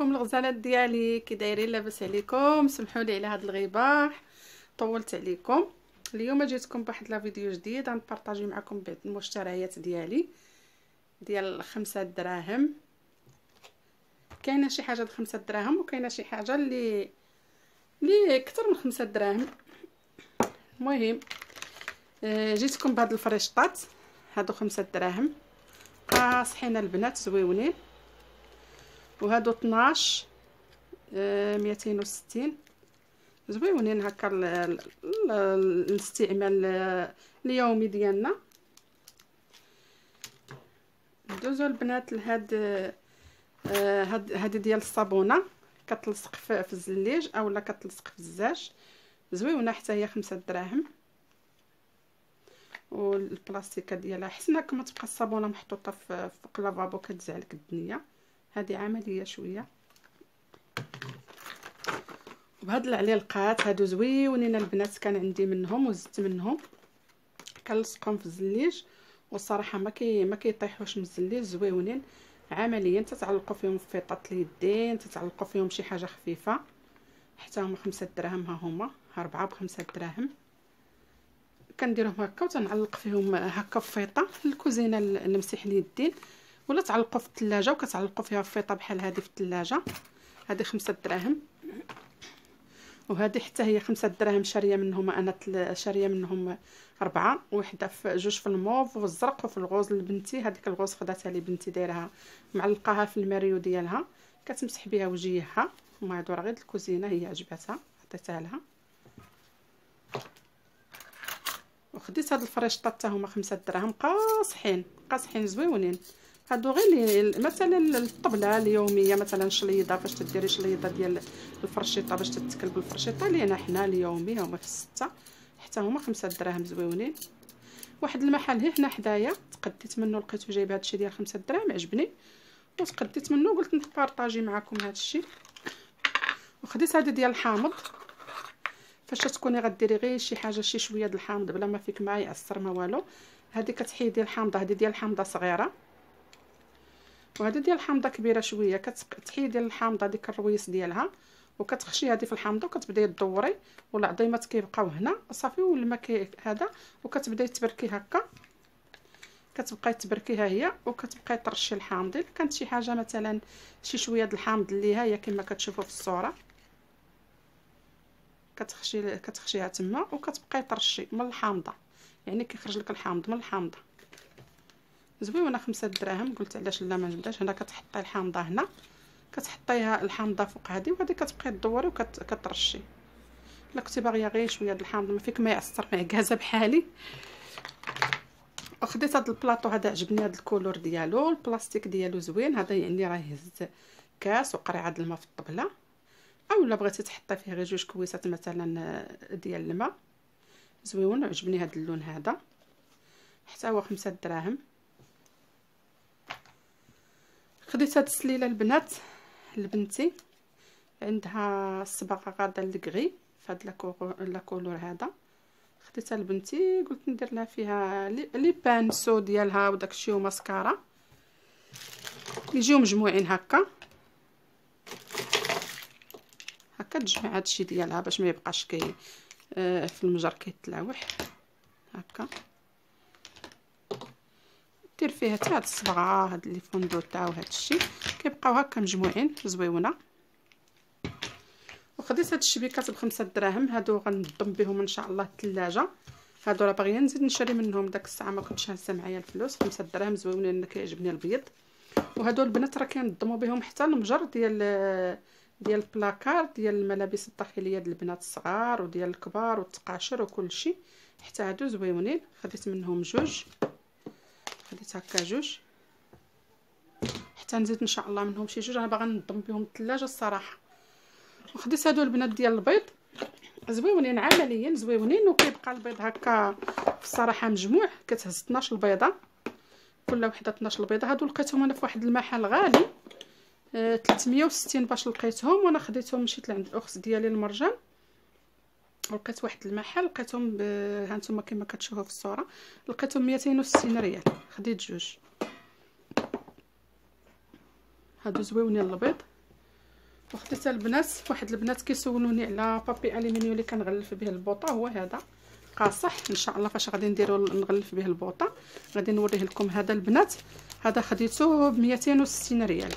عليكم الغزالات ديالي، كي دايرين؟ لاباس عليكم؟ سمحوا لي على هاد الغيبه، طولت عليكم. اليوم جيتكم بواحد لا فيديو جديد غنبارطاجي معكم بعض المشتريات ديالي ديال 5 دراهم. كاينه شي حاجه ب5 دراهم وكاينه شي حاجه اللي اكثر من 5 دراهم. المهم جيتكم بهاد الفريشطات هادو 5 دراهم قاصحين البنات زويونين، وهادو 12 260 زويونين هكا الاستعمال اليومي ديالنا. دوزو البنات لهاد هاد ديال الصابونه كتلصق في الزليج اولا كتلصق في الزاج، زويونه حتى هي 5 دراهم. والبلاستيكه ديالها حسنا كما تبقى الصابونه محطوطه فوق لافابو كتزعلك الدنيا، هذه عمليه شويه. وبهاد العليقات هادو زويونين البنات، كان عندي منهم وزدت منهم، كنلصقهم في الزليج والصراحه ما كيطيحوش من الزليج، زويونين عمليا. تتعلقوا فيهم فيطات اليدين، تتعلقوا فيهم شي حاجه خفيفه، حتى هما 5 دراهم. ها هما 4 ب5 دراهم. كنديرهم هكا وتنعلق فيهم هكا في فيطه الكوزينه لمسيح اليدين، ولا تعلقوا في الثلاجه وكتعلقوا فيها فيطه بحال هذه في الثلاجه. هذه 5 دراهم، وهذه حتى هي 5 دراهم. شاريه منهم انا شاريه منهم 4، وحده في جوج في الموف والزرق وفي الغوز لبنتي. هذيك الغوز خداتها لي بنتي، دايرها معلقاها في الماريو ديالها كتمسح بها وجهها، وما يدور غير الكوزينه هي عجبتها عطيتها لها. وخديت هاد الفريشطات حتى هما 5 دراهم قاصحين زويونين. هادو غير مثلا الطبله اليوميه، مثلا شليضه فاش تديري شليضه ديال الفرشيطه باش تتكل بالفرشيطه لينا حنا اليومي، هما في 6 حتى هما 5 دراهم زويونين. واحد المحل هنا حدايا تقديت منه، لقيتو جايب هادشي ديال 5 دراهم عجبني وتقديت منه، قلت نبارطاجي معكم هادشي. وخديت هذه ديال الحامض، فاش تكوني غديري غير شي حاجه شي شويه د الحامض بلا ما فيك ما يعصر ما والو، هذه كتحيدي الحامضه. هذه ديال الحامضه صغيره وهذه ديال الحامضه كبيره شويه. كتحيدي الحامضه ديك الرويس ديالها وكتخشي هذه في الحامضه وكتبداي تدوري، والعظيمات كيبقاو هنا صافي، والماء هذا، وكتبداي تبركي هكا، كتبقاي تبركيها هي وكتبقاي ترشي الحامض. الا كانت شي حاجه مثلا شي شويه د الحامض اللي ها هي كما كتشوفوا في الصوره، كتخشيها تما وكتبقاي ترشي من الحامضه، يعني كيخرج لك الحامض من الحامضه. زويونه 5 دراهم. قلت علاش لا ما نبداش. هنا كتحطي الحامضه، هنا كتحطيها الحامضه فوق هذه، وهذه كتبقاي تدوري وكترشي. الا كنتي باغيه غير شويه د الحامض ما فيك ما يعصر معكازه بحالي. وخديت هذا البلاطو هذا عجبني، هذا الكولور ديالو، البلاستيك ديالو زوين. هذا يعني راه يهز كاس وقريعه د الماء في الطبله، اولا بغيتي تحطي فيه غير 2 كويسات مثلا ديال الماء. زويون وعجبني هذا اللون هذا، حتى هو 5 دراهم. خديت هاد السليله البنات لبنتي، عندها الصباغه غاده لكغي فهاد لاكولور هذا. خديتها لبنتي، قلت ندير لها فيها لي بانسو ديالها وداكشي وماسكارا يجيو مجموعين هكا تجمع هادشي ديالها باش ما يبقاش في المجر كيتلاوح هكا. دير فيها حتى هاد الصبغه هاد لي فوندوطا وهادشي كيبقاو هكا مجموعين زويونه. وخديت هاد الشبيكات ب5 دراهم. هادو غنضم بهم ان شاء الله الثلاجه. هادو راه باغيه نزيد نشري منهم، داك الساعه ما كنتش هازه معايا الفلوس. 5 دراهم زويونين، كيعجبني البيض. وهادو البنات راه كينضموا بهم حتى المجر ديال البلاكار ديال الملابس الداخليه ديال البنات الصغار وديال الكبار والتقاشر وكل شيء. حتى هادو زويونين، خديت منهم 2، خديت هكا 2 حتى نزيد ان شاء الله منهم شي 2. انا باغا نضم بهم الثلاجه الصراحه. وخديت هادو البنات ديال البيض زويونين، عمليا زويونين، وكيبقى البيض هكا في الصراحه مجموع، كتهز 12 بيضه، كل وحده 12 بيضه. هادو لقيتهم انا في واحد المحل غالي 360 باش لقيتهم، وانا خديتهم مشيت لعند الاخت ديالي المرجان، لقيت واحد المحل لقيتهم ها نتوما كما كتشوفوا في الصوره، لقيتهم 260 ريال. خديت 2. هادو زويونين البيض وخديت البنات واحد البنات كيسولوني على بابي الومنيوم اللي كنغلف به البوطه، هو هذا قاصح. ان شاء الله فاش غادي نديرو نغلف به البوطه غادي نوريه لكم. هذا البنات هذا خديته ب 260 ريال.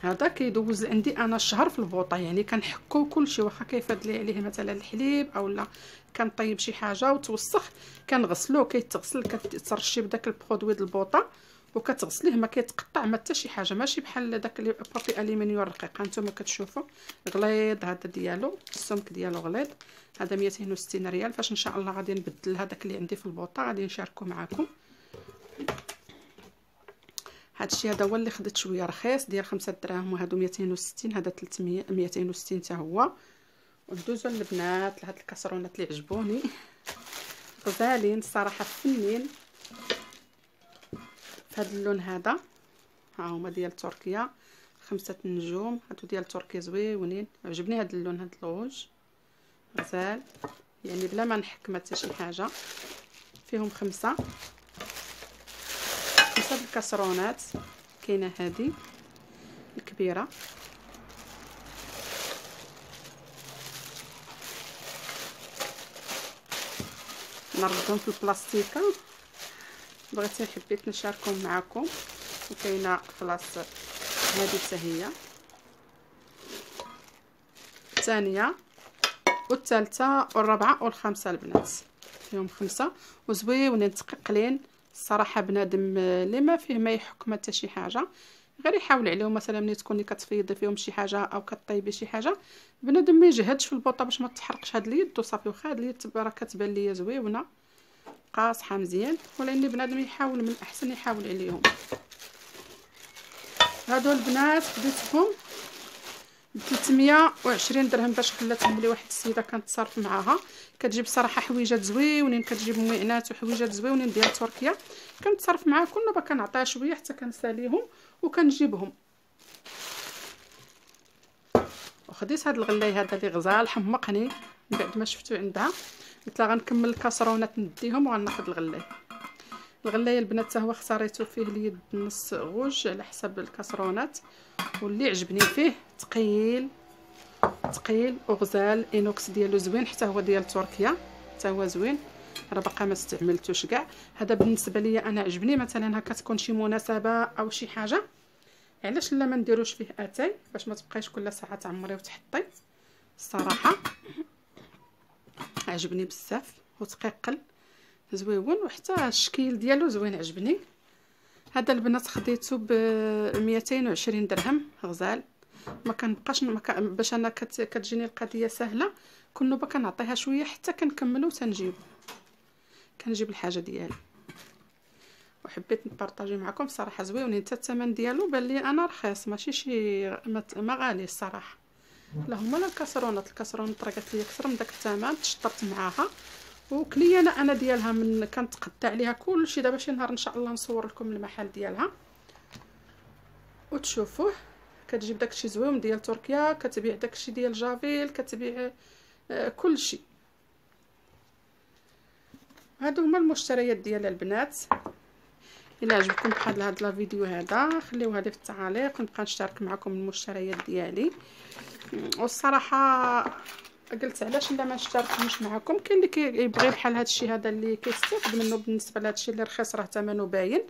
هذا كيدوز عندي انا شهر في البوطه، يعني كنحكو كلشي، واخا كيفاد لي عليه مثلا الحليب اولا كنطيب شي حاجه وتوسخ كنغسلوه، كيتغسل كترشي بداك البرودوي ديال البوطه وكتغسليه، ما كيتقطع ما حتى شي حاجه، ماشي بحال داك البابي الومنيوم الرقيق. هانتوما كتشوفوا غليظ هذا ديالو، السمك ديالو غليظ. هذا 260 ريال. فاش ان شاء الله غادي نبدل هذاك اللي عندي في البوطه غادي نشاركو معكم. هادشي هذا هو اللي خديت شويه رخيص ديال 5 دراهم، وهادو 260، هذا 300 260 حتى هو. وندوزو للبنات لهاد الكاسرونات اللي عجبوني غزالين الصراحه، فنين فهاد اللون هذا. ها هما ديال تركيا 5 نجوم، هادو ديال تركيا زويونين. عجبني هاد اللون، هاد الغوج غزال، يعني بلا ما نحكم حتى شي حاجه. فيهم 5 الكاسرونات. كاينه هذه الكبيره نردهم في البلاستيكه، بغيت حبيت نشاركهم معكم. وكاينه خلاص هذه حتى هي الثانيه والثالثه والرابعه والخامسه البنات. فيهم 5 وزويونين تققلين الصراحه. بنادم اللي ما فيه ما يحكم حتى شي حاجه غير يحاول عليهم، مثلا ملي تكوني كتفيضي فيهم شي حاجه او كطيبي شي حاجه بنادم ما يجهدش في البوطه باش ما تحرقش هاد اليد وصافي. واخا هاد اليد راه كتبان ليا زويونه قاصحه مزيان، ولكن بنادم يحاول من الاحسن يحاول عليهم. هادو البنات خديتهم ب 320 درهم باش خلاتهم لي واحد السيده كانت تصرف معاها. كتجيب صراحه حويجات زويونين، كتجيب موعنات وحويجات زويونين ديال تركيا. كنتصرف معاها كل نوبه كنعطيها شويه حتى كنساليهم وكنجيبهم. وخديت هاد الغلاي هذا اللي غزال حمقني من بعد ما شفتو عندها، قلت لها غنكمل الكاسرونات نديهم وغناخذ الغلاي. الغلايه البنات حتى هو اختاريته فيه اليد نص غوج على حسب الكاسرونات، واللي عجبني فيه ثقيل وغزال. اينوكس ديالو زوين، حتى هو ديال تركيا حتى هو زوين. راه باقا ما استعملتوش كاع. هذا بالنسبه لي انا عجبني، مثلا هكا تكون شي مناسبه او شي حاجه، علاش لا ما نديروش فيه اتاي باش ما تبقايش كل ساعه تعمري وتحطي. الصراحه عجبني بزاف وتقيقل زويون، وحتى الشكل ديالو زوين عجبني. هذا البنات خديته ب 220 درهم غزال. ما كنبقاش باش انا كتجيني القضيه سهله، كل نوبه كنعطيها شويه حتى كنكملو تنجيبو كنجيب الحاجه ديالي. وحبيت نبارطاجي معكم صراحه زويونين. حتى الثمن ديالو بان لي انا رخيص، ماشي شي ما غالي الصراحه. اللهم لا الكاسرونات راه قالت لي اكثر من داك الثمن، تشطرت معاها وكليانه انا ديالها من كنتقطع عليها كلشي. دابا شي نهار ان شاء الله نصور لكم المحل ديالها وتشوفوه. كتجيب داكشي زوين ديال تركيا، كتبيع داكشي ديال جافيل، كتبيع كلشي. هادو هما المشتريات ديال البنات. الا عجبكم بحال هاد الفيديو هذا خليوها لي في التعاليق، نبقى نشارك معكم المشتريات ديالي. والصراحه قلت علاش لا ما نشاركوش معكم. كاين اللي كيبغي بحال هادشي هذا اللي كيستافد منه بالنسبه لهادشي اللي رخيص راه ثمنه باين،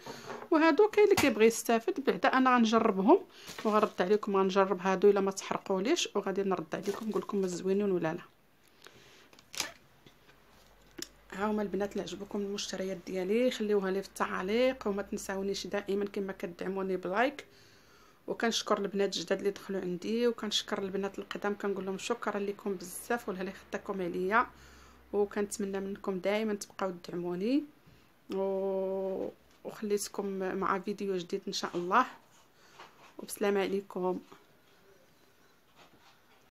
وهادو كاين اللي كيبغي يستافد. بعدا انا غنجربهم وغنرد عليكم، غنجرب هادو الا ما تحرقوليش وغادي نرد عليكم نقول لكم زوينين ولا لا. ها هما البنات اللي عجبكم المشتريات ديالي خليوها لي في التعاليق، وما تنساونيش دائما كما كتدعموني بلايك. وكنشكر البنات الجداد اللي دخلوا عندي، وكنشكر البنات القدام كنقول لهم شكرا لكم بزاف ولهلا خداكم عليا. وكنتمنى منكم دائما تبقاو تدعموني وخليتكم مع فيديو جديد ان شاء الله. وبسلام عليكم.